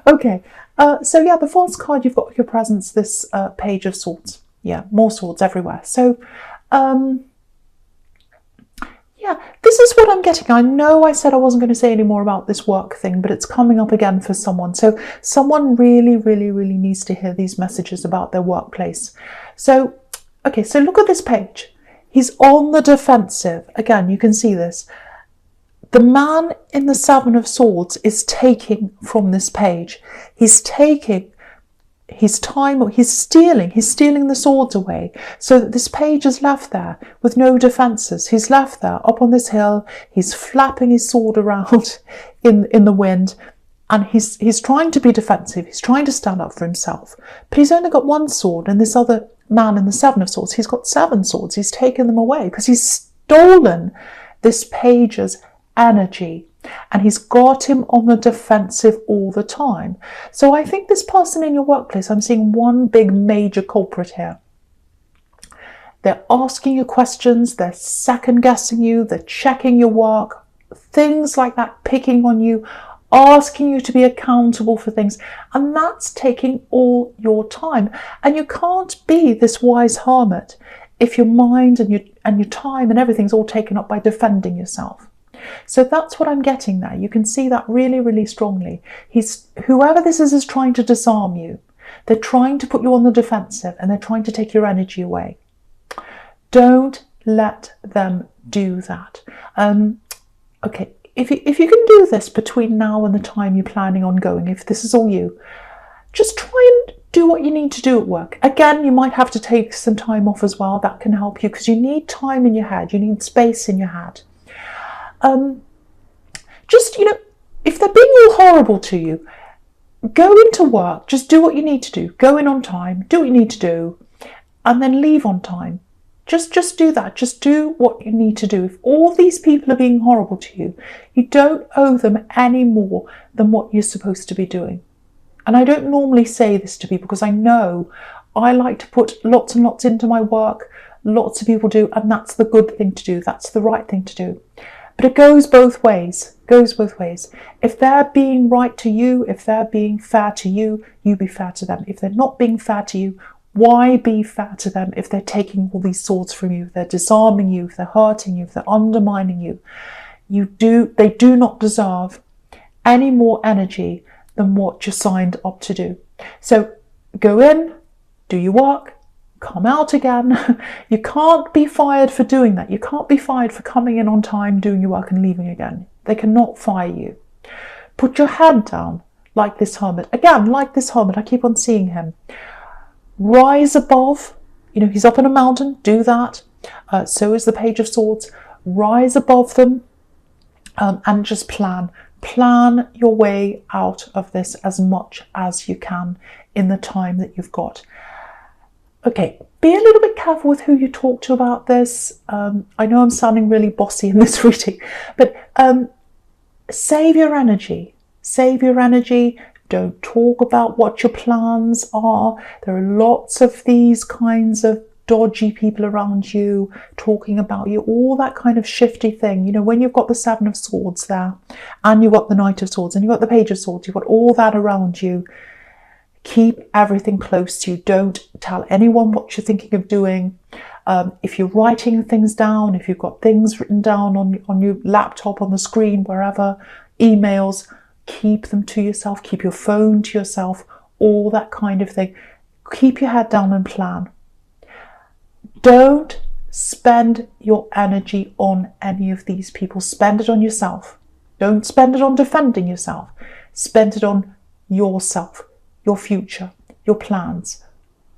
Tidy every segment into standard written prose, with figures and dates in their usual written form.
Okay, so yeah, the fourth card you've got your presence, this Page of Swords. Yeah, more swords everywhere. So, yeah, this is what I'm getting. I know I said I wasn't going to say any more about this work thing, but it's coming up again for someone. So someone really, really, really needs to hear these messages about their workplace. So, okay, so look at this page. He's on the defensive. Again, you can see this. The man in the Seven of Swords is taking from this page. He's taking his time, he's stealing the swords away, so that this page is left there with no defences. He's left there up on this hill, he's flapping his sword around in the wind, and he's trying to be defensive, he's trying to stand up for himself, but he's only got one sword, and this other man in the Seven of Swords, he's got 7 swords. He's taken them away because he's stolen this page's energy, and he's got him on the defensive all the time. So I think this person in your workplace, I'm seeing one big major culprit here. They're asking you questions, they're second guessing you, they're checking your work, things like that, picking on you, asking you to be accountable for things, and that's taking all your time. And you can't be this wise hermit if your mind and your time and everything's all taken up by defending yourself. So that's what I'm getting there. You can see that really, really strongly. Whoever this is trying to disarm you. They're trying to put you on the defensive, and they're trying to take your energy away. Don't let them do that. Okay, if you can do this between now and the time you're planning on going, if this is all you, just try and do what you need to do at work. Again, you might have to take some time off as well. That can help you, because you need time in your head. You need space in your head. Just, if they're being all horrible to you, go into work, just do what you need to do. Go in on time, do what you need to do, and then leave on time. Just do that. Just do what you need to do. If all these people are being horrible to you, you don't owe them any more than what you're supposed to be doing. And I don't normally say this to people because I know I like to put lots and lots into my work. Lots of people do, and that's the good thing to do. That's the right thing to do. But it goes both ways. If they're being right to you, if they're being fair to you, you be fair to them. If they're not being fair to you, why be fair to them if they're taking all these swords from you, if they're disarming you, if they're hurting you, if they're undermining you? They do not deserve any more energy than what you're signed up to do. So go in, do your work, come out again. You can't be fired for doing that. You can't be fired for coming in on time, doing your work and leaving again. They cannot fire you. Put your head down like this hermit. Again, like this hermit, I keep on seeing him. Rise above. He's up on a mountain, do that. So is the Page of Swords. Rise above them and just plan. Plan your way out of this as much as you can in the time that you've got. Okay, be a little bit careful with who you talk to about this. I know I'm sounding really bossy in this reading, but save your energy. Save your energy. Don't talk about what your plans are. There are lots of these kinds of dodgy people around you talking about you, all that kind of shifty thing. When you've got the Seven of Swords there, and you've got the Knight of Swords, and you've got the Page of Swords, you've got all that around you. Keep everything close to you. Don't tell anyone what you're thinking of doing. If you're writing things down, if you've got things written down on your laptop, on the screen, wherever, emails, keep them to yourself. Keep your phone to yourself, all that kind of thing. Keep your head down and plan. Don't spend your energy on any of these people. Spend it on yourself. Don't spend it on defending yourself. Spend it on yourself. Your future, your plans,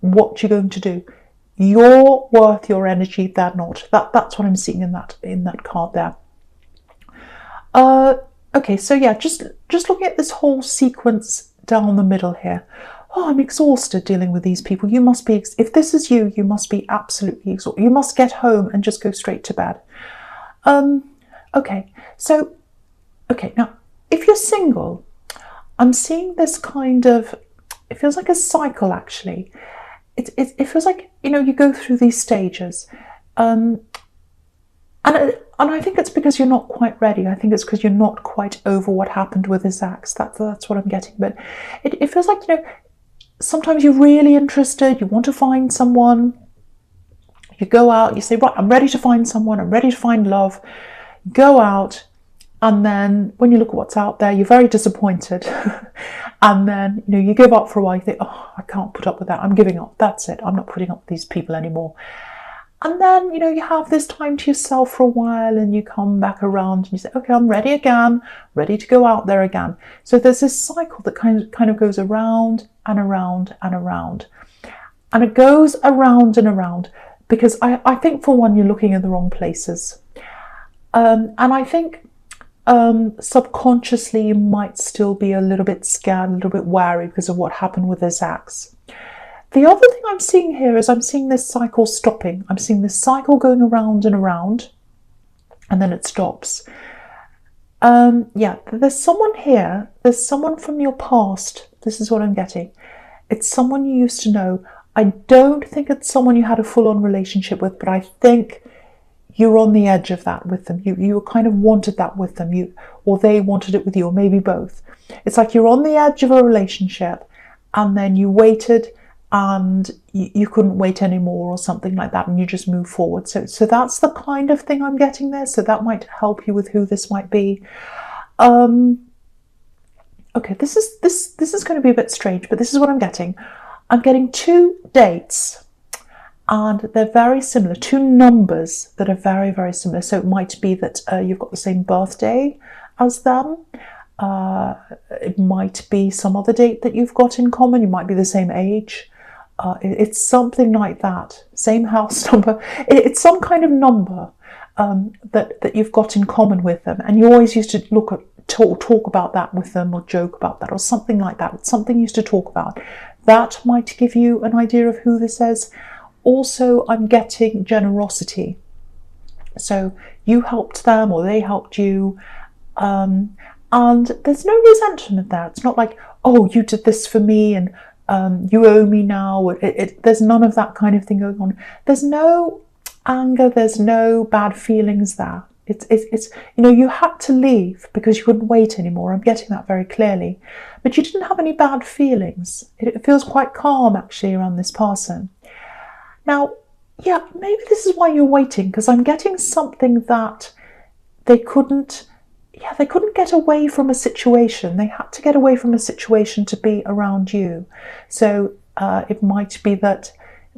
what you're going to do. You're worth your energy, they're not. That's what I'm seeing in that card there. Okay, so yeah, just looking at this whole sequence down the middle here. Oh, I'm exhausted dealing with these people. You must be, if this is you, you must be absolutely exhausted. You must get home and just go straight to bed. Okay, now, if you're single, I'm seeing this kind of, it feels like a cycle actually. It feels like, you go through these stages. And And I think it's because you're not quite ready. I think it's because you're not quite over what happened with this ex. That's what I'm getting. But it feels like, sometimes you're really interested, you want to find someone, you go out, you say, right, I'm ready to find someone, I'm ready to find love, go out, and then when you look at what's out there, you're very disappointed. And then, you give up for a while, you think, oh, I can't put up with that, I'm giving up, that's it, I'm not putting up with these people anymore. And then, you have this time to yourself for a while, and you come back around and you say, okay, I'm ready again, ready to go out there again. So there's this cycle that kind of goes around and around and around. And it goes around and around because I think, for one, you're looking in the wrong places. And I think subconsciously you might still be a little bit scared, a little bit wary because of what happened with this ex. The other thing I'm seeing here is I'm seeing this cycle stopping. I'm seeing this cycle going around and around, and then it stops. There's someone here. There's someone from your past. This is what I'm getting. It's someone you used to know. I don't think it's someone you had a full-on relationship with, but I think you're on the edge of that with them. You kind of wanted that with them, or they wanted it with you, or maybe both. It's like you're on the edge of a relationship, and then you waited, and you couldn't wait anymore or something like that, and you just move forward. So that's the kind of thing I'm getting there. So that might help you with who this might be. Okay, this is going to be a bit strange, but this is what I'm getting. I'm getting 2 dates, and they're very similar, 2 numbers that are very, very similar. So it might be that you've got the same birthday as them. It might be some other date that you've got in common. You might be the same age. It's something like that. Same house number. It's some kind of number that you've got in common with them, and you always used to talk about that with them, or joke about that, or something like that. It's something you used to talk about. That might give you an idea of who this is. Also, I'm getting generosity. So you helped them, or they helped you, and there's no resentment there. It's not like, oh, you did this for me, and you owe me now. There's none of that kind of thing going on. There's no anger. There's no bad feelings there. It's you had to leave because you couldn't wait anymore. I'm getting that very clearly. But you didn't have any bad feelings. It feels quite calm, actually, around this person. Now, yeah, maybe this is why you're waiting, because I'm getting something that they couldn't get away from a situation. They had to get away from a situation to be around you. So it might be that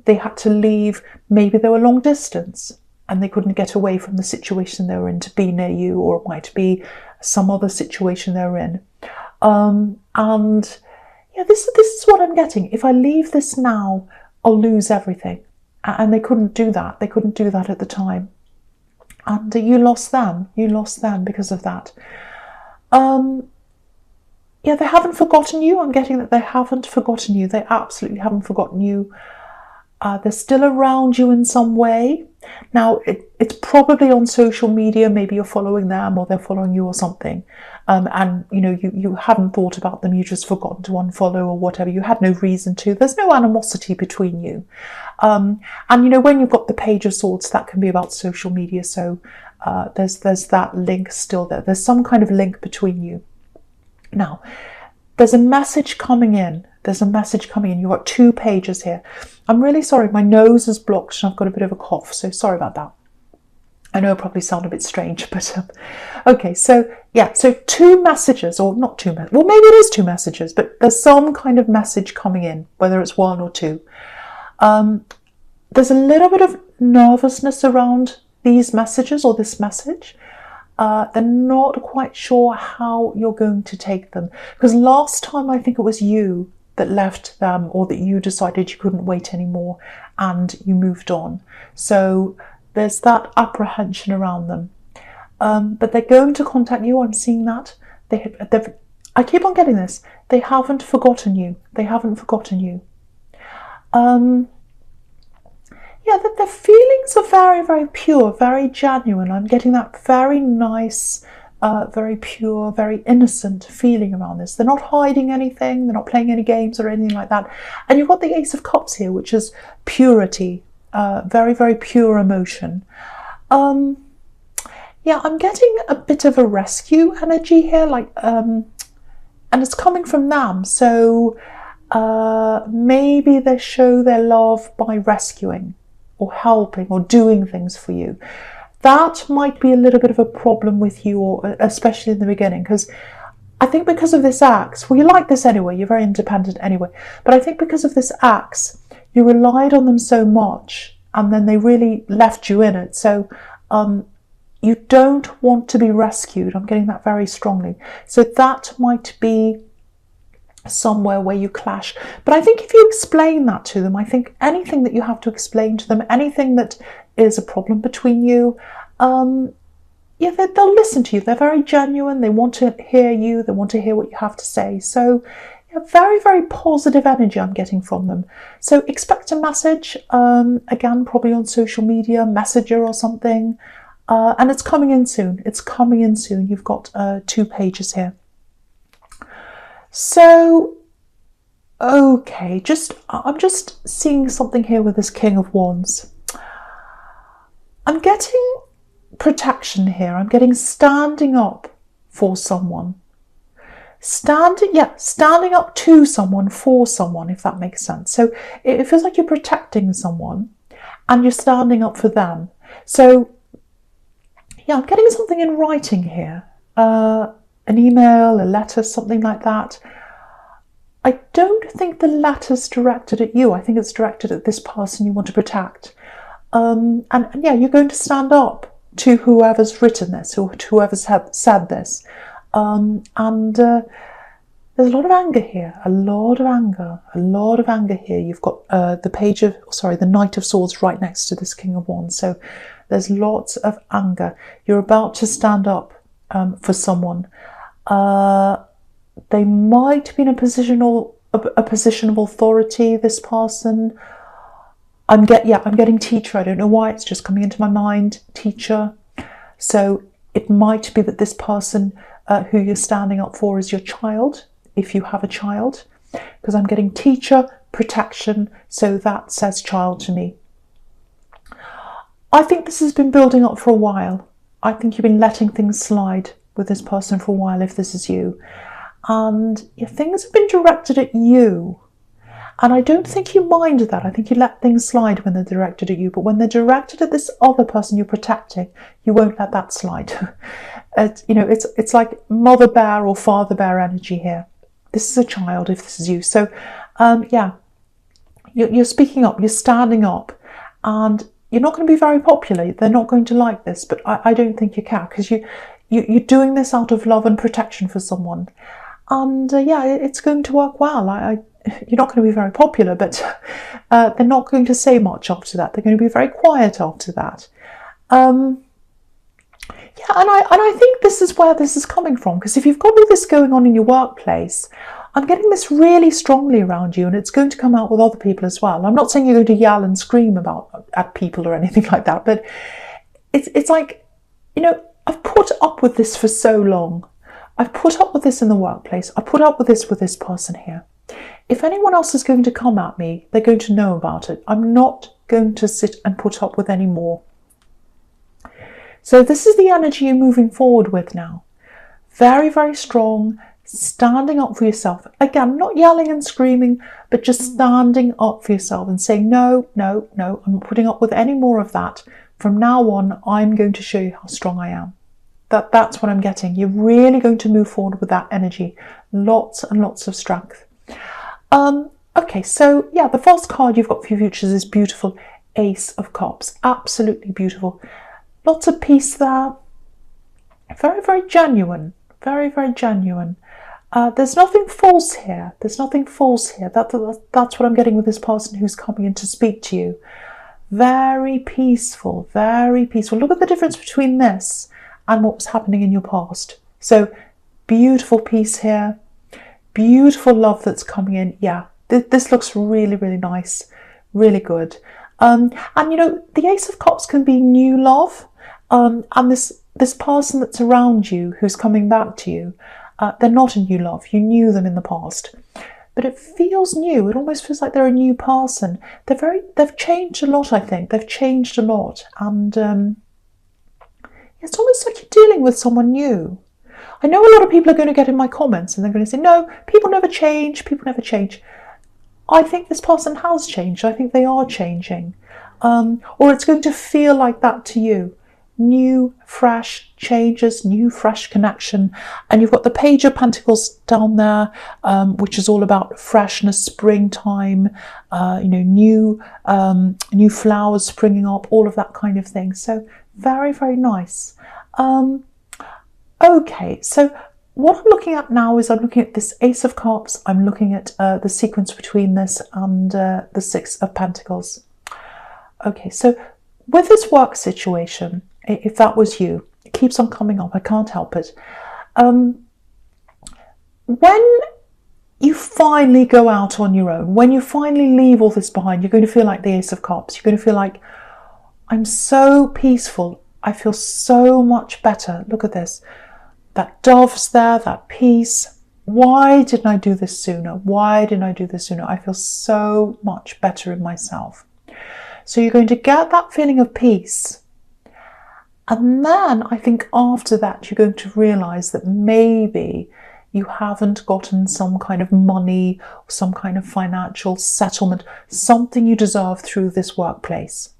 they had to leave. Maybe they were long distance and they couldn't get away from the situation they were in to be near you, or it might be some other situation they're in. And yeah, this is what I'm getting. If I leave this now, I'll lose everything. And they couldn't do that. They couldn't do that at the time. And you lost them. You lost them because of that. Yeah, they haven't forgotten you. I'm getting that they haven't forgotten you. They absolutely haven't forgotten you. They're still around you in some way. Now, it's probably on social media. Maybe you're following them, or they're following you, or something. And you haven't thought about them. You just forgotten to unfollow or whatever. You had no reason to. There's no animosity between you. And when you've got the Page of Swords, that can be about social media. So there's that link still there. There's some kind of link between you. Now, there's a message coming in. There's a message coming in. You've got 2 pages here. I'm really sorry. My nose is blocked and I've got a bit of a cough. So sorry about that. I know it probably sounds a bit strange, but okay. So yeah, so 2 messages, or not 2 messages. Well, maybe it is 2 messages, but there's some kind of message coming in, whether it's 1 or 2. There's a little bit of nervousness around these messages, or this message. They're not quite sure how you're going to take them. Because last time I think it was you that left them, or that you decided you couldn't wait anymore and you moved on. So there's that apprehension around them. But they're going to contact you. I'm seeing that. I keep on getting this. They haven't forgotten you. They haven't forgotten you. Yeah, that their feelings are very, very pure, very genuine. I'm getting that very nice, very pure, very innocent feeling around this. They're not hiding anything. They're not playing any games or anything like that. And you've got the Ace of Cups here, which is purity, very, very pure emotion. Yeah, I'm getting a bit of a rescue energy here, like, and it's coming from them. So maybe they show their love by rescuing or helping or doing things for you. That might be a little bit of a problem with you, or especially in the beginning, because I think because of this axe, well, you like this anyway, you're very independent anyway, but I think because of this axe, you relied on them so much and then they really left you in it. So you don't want to be rescued. I'm getting that very strongly. So that might be somewhere where you clash. But I think if you explain that to them, I think anything that you have to explain to them, anything that is a problem between you, yeah, they'll listen to you. They're very genuine. They want to hear you. They want to hear what you have to say. So yeah, very, very positive energy I'm getting from them. So expect a message, again, probably on social media, Messenger or something. And it's coming in soon. It's coming in soon. You've got 2 pages here. So, okay, I'm just seeing something here with this King of Wands. I'm getting protection here. I'm getting standing up for someone. Standing up to someone, for someone, if that makes sense. So it feels like you're protecting someone and you're standing up for them. So yeah, I'm getting something in writing here. An email, a letter, something like that. I don't think the letter's directed at you. I think it's directed at this person you want to protect. And yeah, you're going to stand up to whoever's written this or to whoever's said this. There's a lot of anger here, a lot of anger here. You've got the Knight of Swords right next to this King of Wands. So there's lots of anger. You're about to stand up for someone. They might be in a position of authority, this person. I'm getting teacher. I don't know why, it's just coming into my mind, teacher. So it might be that this person who you're standing up for is your child, if you have a child, because I'm getting teacher, protection, so that says child to me. I think this has been building up for a while. I think you've been letting things slide with this person for a while, if this is you. And things have been directed at you. And I don't think you mind that. I think you let things slide when they're directed at you. But when they're directed at this other person you're protecting, you won't let that slide. It's like mother bear or father bear energy here. This is a child, if this is you. So, yeah, you're speaking up, you're standing up, and you're not going to be very popular. They're not going to like this, but I don't think you can, because you're doing this out of love and protection for someone. And yeah, it's going to work well. You're not going to be very popular, but they're not going to say much after that. They're going to be very quiet after that. Yeah, and I think this is where this is coming from, because if you've got all this going on in your workplace, I'm getting this really strongly around you, and it's going to come out with other people as well. I'm not saying you're going to yell and scream at people or anything like that, but it's like, I've put up with this for so long. I've put up with this in the workplace. I put up with this person here. If anyone else is going to come at me, they're going to know about it. I'm not going to sit and put up with any more. So this is the energy you're moving forward with now. Very, very strong, standing up for yourself. Again, not yelling and screaming, but just standing up for yourself and saying, no, I'm not putting up with any more of that. From now on, I'm going to show you how strong I am. That's what I'm getting. You're really going to move forward with that energy. Lots and lots of strength. Okay, so yeah, the first card you've got for your futures is beautiful. Ace of Cups. Absolutely beautiful. Lots of peace there. Very, very genuine. Very, very genuine. There's nothing false here. There's nothing false here. That's what I'm getting with this person who's coming in to speak to you. Very peaceful. Very peaceful. Look at the difference between this and what was happening in your past. So beautiful peace here. Beautiful love that's coming in. Yeah, this looks really, really nice. Really good. And the Ace of Cups can be new love. And this person that's around you who's coming back to you, they're not a new love. You knew them in the past. But it feels new. It almost feels like they're a new person. They've changed a lot, I think. They've changed a lot. And It's almost like you're dealing with someone new. I know a lot of people are going to get in my comments and they're going to say, no, people never change, people never change. I think this person has changed. I think they are changing. Or it's going to feel like that to you. New, fresh changes, new, fresh connection. And you've got the Page of Pentacles down there, which is all about freshness, springtime, new flowers springing up, all of that kind of thing. So very, very nice. Okay, so what I'm looking at now is I'm looking at this Ace of Cups. I'm looking at the sequence between this and the Six of Pentacles. Okay, so with this work situation, if that was you, it keeps on coming up. I can't help it. When you finally go out on your own, when you finally leave all this behind, you're going to feel like the Ace of Cups. You're going to feel like, I'm so peaceful. I feel so much better. Look at this. That dove's there, that peace. Why didn't I do this sooner? Why didn't I do this sooner? I feel so much better in myself. So you're going to get that feeling of peace. And then I think after that, you're going to realize that maybe you haven't gotten some kind of money, some kind of financial settlement, something you deserve through this workplace.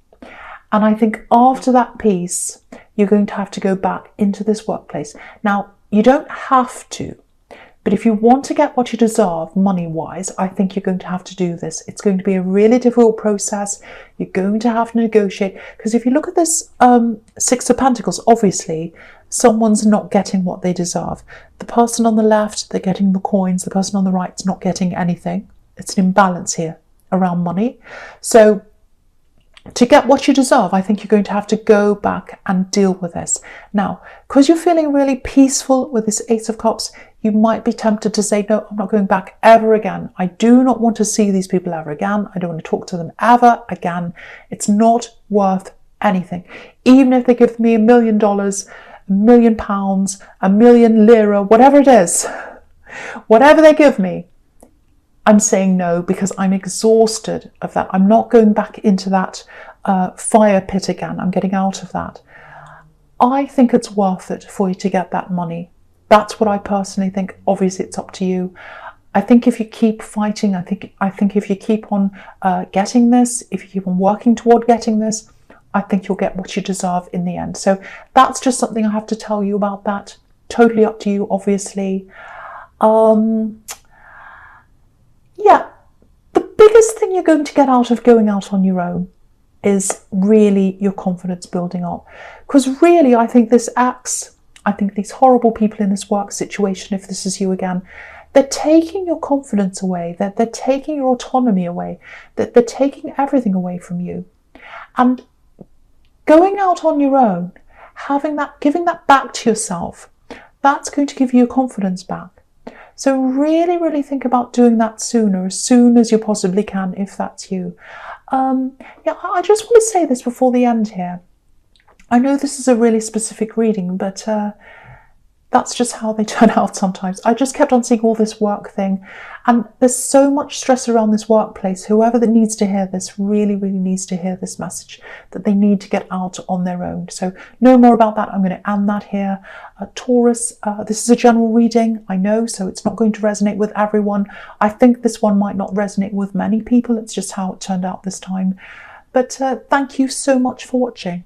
And I think after that peace, you're going to have to go back into this workplace. Now, you don't have to, but if you want to get what you deserve money-wise, I think you're going to have to do this. It's going to be a really difficult process. You're going to have to negotiate. Because if you look at this Six of Pentacles, obviously, someone's not getting what they deserve. The person on the left, they're getting the coins. The person on the right's not getting anything. It's an imbalance here around money. So to get what you deserve, I think you're going to have to go back and deal with this. Now, because you're feeling really peaceful with this Ace of Cups, you might be tempted to say, no, I'm not going back ever again. I do not want to see these people ever again. I don't want to talk to them ever again. It's not worth anything. Even if they give me $1 million, £1 million, £1 million lira, whatever it is, whatever they give me, I'm saying no, because I'm exhausted of that. I'm not going back into that fire pit again. I'm getting out of that. I think it's worth it for you to get that money. That's what I personally think. Obviously, it's up to you. I think if you keep fighting, I think if you keep on getting this, if you keep on working toward getting this, I think you'll get what you deserve in the end. So that's just something I have to tell you about that. Totally up to you, obviously. Yeah, the biggest thing you're going to get out of going out on your own is really your confidence building up. Because really, I think this Axe, I think these horrible people in this work situation, if this is you again, they're taking your confidence away. They're taking your autonomy away. They're taking everything away from you. And going out on your own, giving that back to yourself, that's going to give you your confidence back. So really, really think about doing that sooner, as soon as you possibly can, if that's you. Yeah, I just want to say this before the end here. I know this is a really specific reading, but that's just how they turn out sometimes. I just kept on seeing all this work thing, and there's so much stress around this workplace. Whoever that needs to hear this really, really needs to hear this message, that they need to get out on their own. So no more about that. I'm going to end that here. Taurus, this is a general reading, I know, so it's not going to resonate with everyone. I think this one might not resonate with many people. It's just how it turned out this time. But thank you so much for watching.